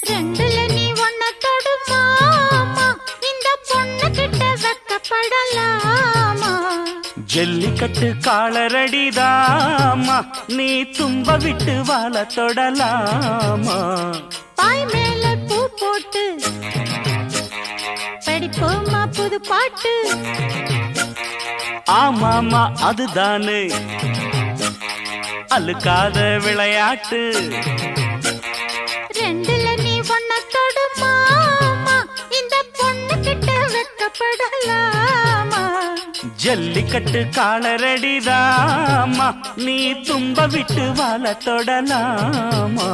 ரெண்டுல நீ ஒன்ன தொடுமாமா இந்த பொண்ணு கிட்ட வெக்கப்படலாமா ஜல்லிக்கட்டு காலரடிதாமா நீ தும்ப விட்டு வாழ தொடலாமா பாய் மேல பூ போட்டு படிப்போமா புது பாட்டு ஆமாமா அதுதானே அழுக்காத விளையாட்டு ரெண்டுல நீ ஒன்ன தொடுமாமா இந்த பொண்ணு கிட்ட வெக்கப்படலாமா ஜல்லிக்கட்டு காலரடிதாமா நீ தும்ப விட்டு வாழ தொடலாமா